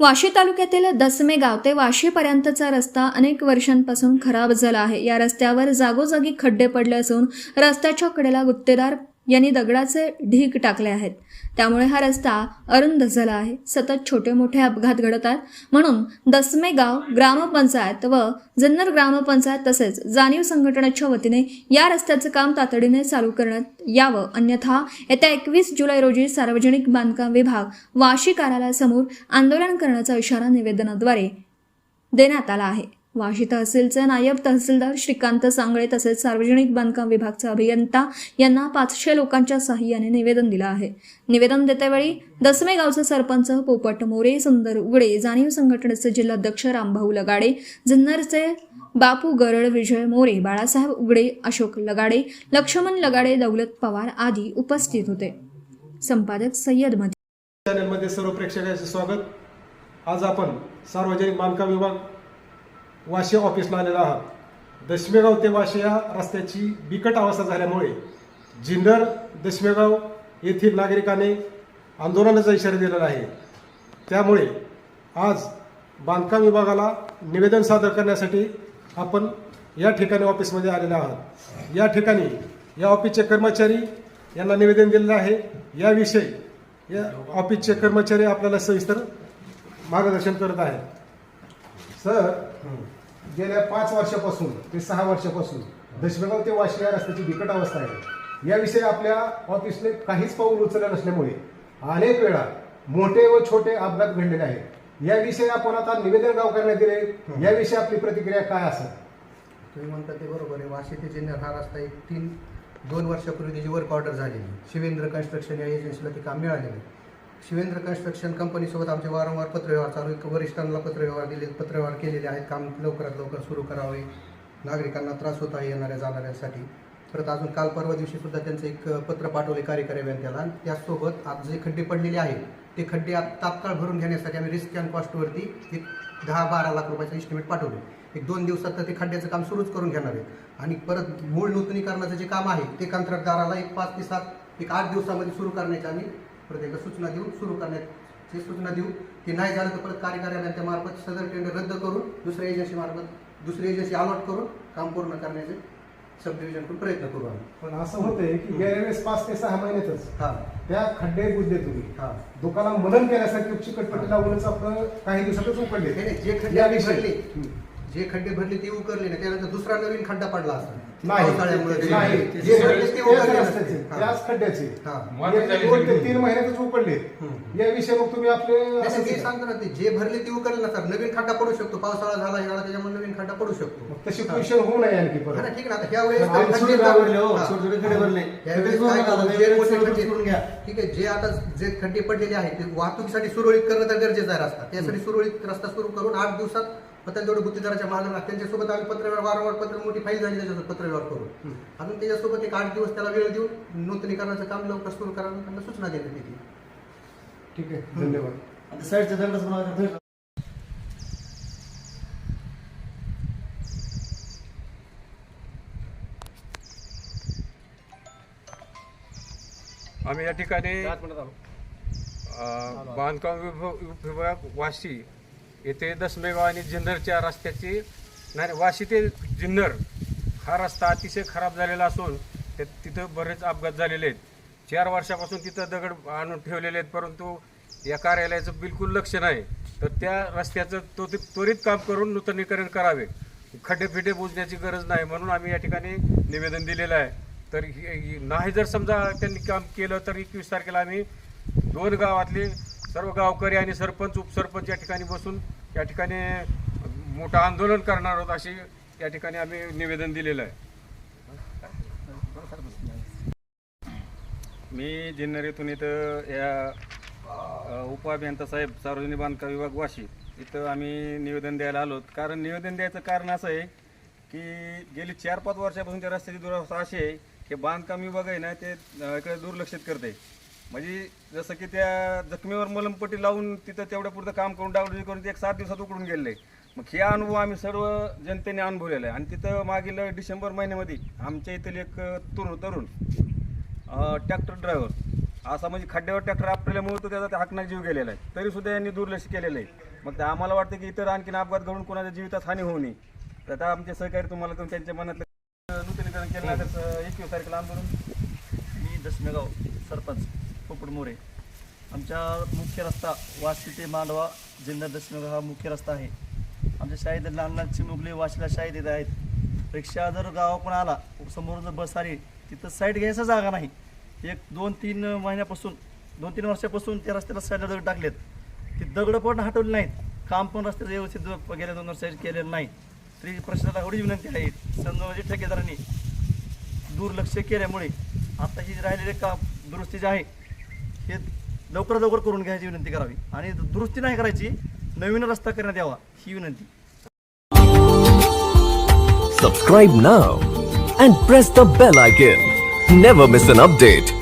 वाशी तालुक्यातील दसमे गाव ते वाशीपर्यंतचा रस्ता अनेक वर्षांपासून खराब झाला आहे। या रस्त्यावर जागोजागी खड्डे पडले असून रस्त्याच्या कडेला गुत्तेदार यांनी दगडाचे ढीग टाकले आहेत। त्यामुळे हा रस्ता अरुंद झाला आहे। सतत छोटे मोठे अपघात घडतात, म्हणून दसमे गाव ग्रामपंचायत व जुन्नर ग्रामपंचायत तसेच जाणीव संघटनेच्या वतीने या रस्त्याचे काम तातडीने चालू करण्यात यावं, अन्यथा येत्या 21 जुलै रोजी सार्वजनिक बांधकाम विभाग वाशी कार्यालयासमोर आंदोलन करण्याचा इशारा निवेदनाद्वारे देण्यात आला आहे। वाशी तहसीलचे नायब तहसीलदार श्रीकांत सांगळे तसेच सार्वजनिक बांधकाम विभागचा अभियंता यांना 500 लोकांच्या सहाय्याने निवेदन दिलं आहे। निवेदन देतेवेळी दसमे गावचे सरपंच पोपट मोरे, सुंदर उगडे, जाणीव संघटनेचे जिल्हाध्यक्ष रामभाऊ लगाडे, जुन्नरचे बापू गरळ, विजय मोरे, बाळासाहेब उगडे, अशोक लगाडे, लक्ष्मण लगाडे, दौलत पवार आदी उपस्थित होते। संपादक सय्यद मधी। चॅनलमध्ये सर्व प्रेक्षकांचे स्वागत। आज आपण सार्वजनिक बांधकाम विभाग वाशी ऑफिसला आलेलो आहात। दशमेगाव ते वाशी या रस्त्याची बिकट अवस्था झाल्यामुळे जुन्नर दशमेगाव येथील नागरिकांनी आंदोलनाचा इशारा दिलेला आहे। त्यामुळे आज बांधकाम विभागाला निवेदन सादर करण्यासाठी आपण या ठिकाणी ऑफिसमध्ये आलेलो आहात। या ठिकाणी या ऑफिसचे कर्मचारी यांना निवेदन दिलेलं आहे। याविषयी या ऑफिसचे कर्मचारी आपल्याला सविस्तर मार्गदर्शन करत आहेत। सर, गेल्या 5 वर्षापासून ते 6 वर्षापासून दशमेगाव ते वाशी या रस्त्याची बिकट अवस्था आहे। याविषयी आपल्या ऑफिसने काहीच पाऊल उचललं नसल्यामुळे अनेक वेळा मोठे व छोटे अपघात घडलेले आहेत। याविषयी आपण आता निवेदन गाव करण्यात दिले, याविषयी आपली प्रतिक्रिया काय असेल? तुम्ही म्हणता ते बरोबर आहे। वाशी ते जुन्नर हा रस्ता 2 वर्षापूर्वी त्याची वर्क ऑर्डर झालेली, शिवेंद्र कन्स्ट्रक्शन या एजन्सीला ते काम मिळालेलं आहे। शिवेंद्र कन्स्ट्रक्शन कंपनीसोबत आमचे वारंवार पत्रव्यवहार चालू आहेत। वरिष्ठांना पत्रव्यवहार केलेले आहेत। काम लवकरात लवकर सुरू करावे, नागरिकांना त्रास होत आहे येणाऱ्या जाणाऱ्यांसाठी। परत अजून काल परवा दिवशी सुद्धा त्यांचं एक पत्र पाठवले कार्यकारी अभियंत्याला, आणि त्याचसोबत आज जे खड्डे पडलेले आहेत ते खड्डे तात्काळ भरून घेण्यासाठी आम्ही रिस्क अँड कॉस्टवरती एक 10-12 लाख रुपयाचं एस्टिमेट पाठवले। 1-2 दिवसात तर ते खड्ड्याचं काम सुरूच करून घेणार आहेत। आणि परत मूळ नूतनीकरणाचं जे काम आहे ते कंत्राटदाराला एक 5 ते 7 एक 8 दिवसामध्ये सुरू करण्याची आम्ही प्रत्येक सूचना देऊन सुरू करण्याची सूचना देऊ। ते नाही झालं तर परत कार्यकारी अभियंत्यामार्फत सदर टेंडर रद्द करून दुसऱ्या एजन्सी अलॉट करून काम पूर्ण करण्याचे सब डिव्हिजन करून प्रयत्न करू आम्ही। पण असं होतंय की गेल्या वेळेस 5 ते 6 महिन्यातच त्या खड्डे बुजले तुम्ही दुकानाला मनन केल्यासारखी चिकटपट्टी लावूनच आपण काही दिवसातच उकडले। जे खड्डे भरले ते उकरले ना, त्यानंतर दुसरा नवीन खड्डा पडला असता नाही, जे भरले ते उकरले त्याच खड्ड्याचे 2 ते 3 महिन्यातच उकडले। याविषयी मग तुम्ही आपले सांगतो ना, ते जे भरले ते उकरले नसतात, नवीन खड्डा पडू शकतो। पावसाळा झाला येणार त्याच्यामुळे नवीन खड्डा पडू शकतो। तशी पोझिशन होऊ नये आणखी परत। ठीक आहे ना, आता ह्या वेळेस ठीक आहे, जे आता जे खड्डे पडलेले आहेत ते वाहतुकीसाठी सुरळीत करणं तर गरजेचं आहे। रस्ता त्यासाठी सुरळीत रस्ता सुरू करून 8 दिवसात पतंजोड गुत्तेदाराच्या मालकाला त्यांच्यासोबत आम्ही पत्रव्यवहार वारंवार मोठी फाईल झाली त्याच्यासोबत पत्रव्यवहार करू। अजून त्याच्यासोबत एक 8 दिवस त्याला वेळ देऊन नूतनीकरणाचं काम लवकर सुरू करायला त्यांना सूचना देण्यात येतील। ठीक आहे, धन्यवाद। आम्ही या ठिकाणी बांधकाम विभाग वाशी येथे दसमेगाव आणि जुन्नरच्या रस्त्याची वाशी ते जुन्नर हा रस्ता अतिशय खराब झालेला असून तिथं बरेच अपघात झालेले आहेत। 4 वर्षापासून तिथं दगड आणून ठेवलेले आहेत, परंतु या कार्यालयाचं बिलकुल लक्ष नाही। तर त्या रस्त्याचं त्वरित काम करून नूतनीकरण करावे, खड्डे बुजण्याची गरज नाही, म्हणून आम्ही या ठिकाणी निवेदन दिलेलं आहे। तर नाही जर समजा त्यांनी काम केलं तर 21 तारखेला आम्ही 2 गावातले सर्व गावकरी आणि सरपंच उपसरपंच या ठिकाणी बसून या ठिकाणी मोठं आंदोलन करणार आहोत, अशी या ठिकाणी आम्ही निवेदन दिलेलं आहे। मी जुन्नर येथून इथं या उपअभियंता साहेब सार्वजनिक बांधकाम विभाग वाशी इथं आम्ही निवेदन द्यायला आलो। कारण निवेदन द्यायचं कारण असं आहे की गेली 4-5 वर्षापासून त्या रस्त्याची दुरावस्था अशी आहे की बांधकाम विभाग आहे ना ते इकडे दुर्लक्षित करते। म्हणजे जसं की त्या जखमीवर मलमपट्टी लावून तिथं तेवढ्या पुरतं काम करून डागडुजी करून ते एक 7 दिवसात उकडून गेले। मग हे अनुभव आम्ही सर्व जनतेने अनुभवलेला आहे। आणि तिथं मागील डिसेंबर महिन्यामध्ये आमच्या इथले एक तरुण ट्रॅक्टर ड्रायव्हर असा म्हणजे खड्ड्यावर ट्रॅक्टर आपल्यामुळे तो त्याचा त्या हाकनाक जीव गेलेला आहे, तरी सुद्धा यांनी दुर्लक्ष केलेलं आहे. मग ते आम्हाला वाटतं की इतर आणखीन अपघात घडून कोणाच्या जीवितात हानी होऊ नये. तर आता आमचे सहकारी तुम्हाला त्यांच्या मनातलं नूतनीकरण केलं नाही तर 21 तारखेला आंदोलन. मी दशमेगाव सरपंच पोपट मोरे. आमच्या मुख्य रस्ता वाशी ते मांडवा जिल्हा दशमेगाव हा मुख्य रस्ता आहे. आमच्या शाळेत लहान लहान चिमुकले वाशीला शाळेत येत आहेत. रिक्षा जर गावाकडून आला, समोर जर बस आली, तिथं साईड घ्यायचा जागा नाही. 2-3 महिन्यापासून 2-3 वर्षापासून त्या रस्त्याला साईडला दगड टाकलेत. ते दगडं पण हटवले नाहीत. काम पण रस्त्याचं व्यवस्थित गेल्या 2 वर्षात केलेलं नाही. तरी प्रशासनाला एवढी विनंती आहे, संबंधित ठेकेदारांनी दुर्लक्ष केल्यामुळे आता ही राहिलेले काम दुरुस्ती जे आहे हे लवकरात लवकर करून घ्यायची विनंती करावी आणि दुरुस्ती नाही करायची, नवीन रस्ता करण्यात यावा ही विनंती. Subscribe now and press the bell icon. Never miss an update.